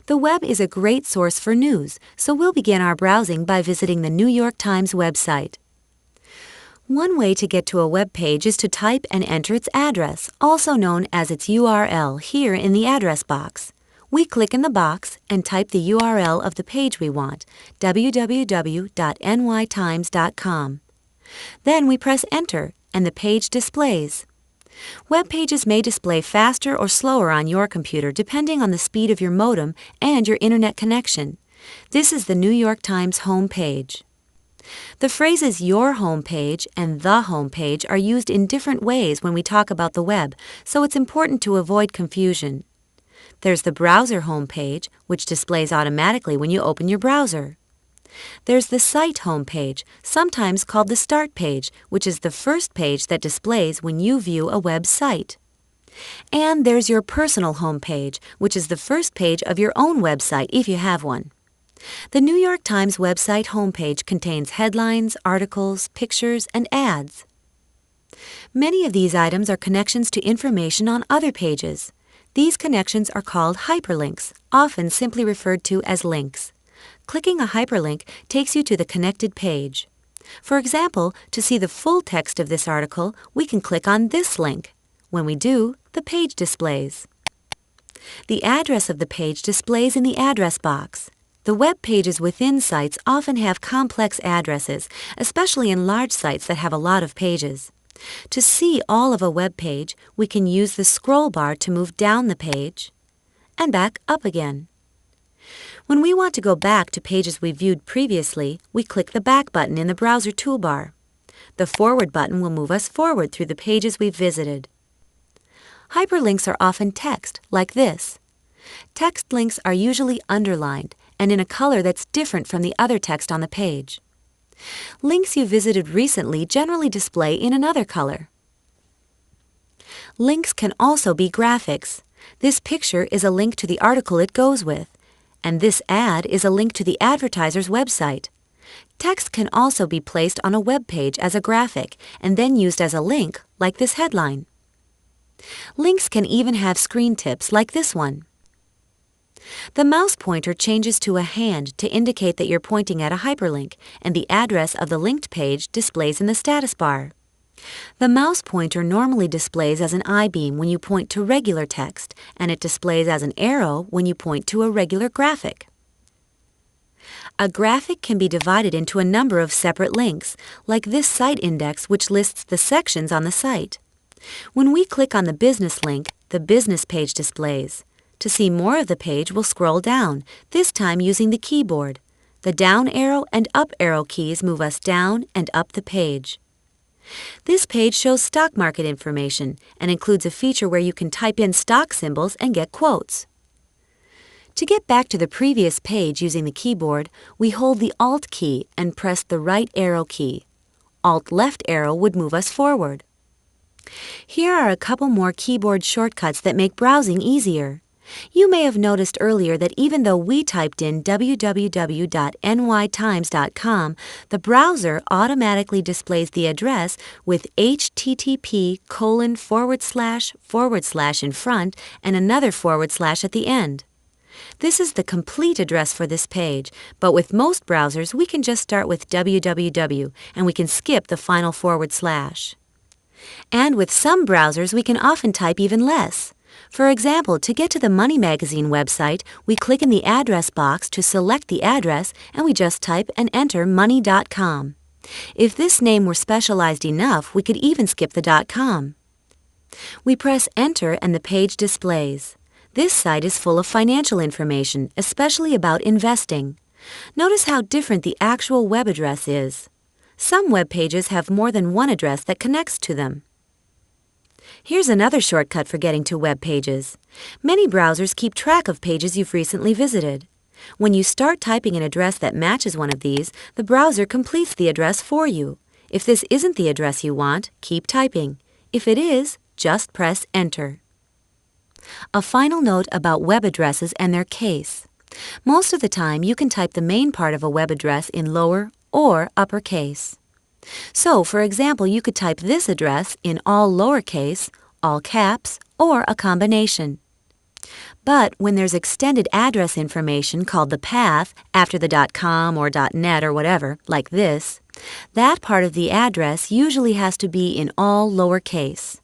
The web is a great source for news, so we'll begin our browsing by visiting the New York Times website. One way to get to a web page is to type and enter its address, also known as its URL, here in the address box. We click in the box and type the URL of the page we want, www.nytimes.com. Then we press Enter, and the page displays. Web pages may display faster or slower on your computer depending on the speed of your modem and your internet connection. This is the New York Times home page. The phrases your home page and the home page are used in different ways when we talk about the web, so it's important to avoid confusion. There's the browser home page, which displays automatically when you open your browser. There's the site home page, sometimes called the Start page, which is the first page that displays when you view a web site. And there's your personal home page, which is the first page of your own website if you have one. The New York Times website homepage contains headlines, articles, pictures, and ads. Many of these items are connections to information on other pages. These connections are called hyperlinks, often simply referred to as links. Clicking a hyperlink takes you to the connected page. For example, to see the full text of this article, we can click on this link. When we do, the page displays. The address of the page displays in the address box. The web pages within sites often have complex addresses, especially in large sites that have a lot of pages. To see all of a web page, we can use the scroll bar to move down the page and back up again. When we want to go back to pages we viewed previously, we click the Back button in the browser toolbar. The Forward button will move us forward through the pages we've visited. Hyperlinks are often text, like this. Text links are usually underlined and in a color that's different from the other text on the page. Links you visited recently generally display in another color. Links can also be graphics. This picture is a link to the article it goes with, and this ad is a link to the advertiser's website. Text can also be placed on a web page as a graphic and then used as a link, like this headline. Links can even have screen tips like this one. The mouse pointer changes to a hand to indicate that you're pointing at a hyperlink, and the address of the linked page displays in the status bar. The mouse pointer normally displays as an I-beam when you point to regular text, and it displays as an arrow when you point to a regular graphic. A graphic can be divided into a number of separate links, like this site index which lists the sections on the site. When we click on the business link, the business page displays. To see more of the page, we'll scroll down, this time using the keyboard. The down arrow and up arrow keys move us down and up the page. This page shows stock market information and includes a feature where you can type in stock symbols and get quotes. To get back to the previous page using the keyboard, we hold the Alt key and press the right arrow key. Alt left arrow would move us forward. Here are a couple more keyboard shortcuts that make browsing easier. You may have noticed earlier that even though we typed in www.nytimes.com, the browser automatically displays the address with http:// in front and another / at the end. This is the complete address for this page, but with most browsers we can just start with www and we can skip the final /. And with some browsers we can often type even less. For example, to get to the Money Magazine website, we click in the address box to select the address and we just type and enter money.com. If this name were specialized enough, we could even skip the .com. We press Enter and the page displays. This site is full of financial information, especially about investing. Notice how different the actual web address is. Some web pages have more than one address that connects to them. Here's another shortcut for getting to web pages. Many browsers keep track of pages you've recently visited. When you start typing an address that matches one of these, the browser completes the address for you. If this isn't the address you want, keep typing. If it is, just press Enter. A final note about web addresses and their case. Most of the time, you can type the main part of a web address in lower or uppercase. So, for example, you could type this address in all lowercase, all caps, or a combination. But when there's extended address information called the path after the .com or .net or whatever, like this, that part of the address usually has to be in all lowercase.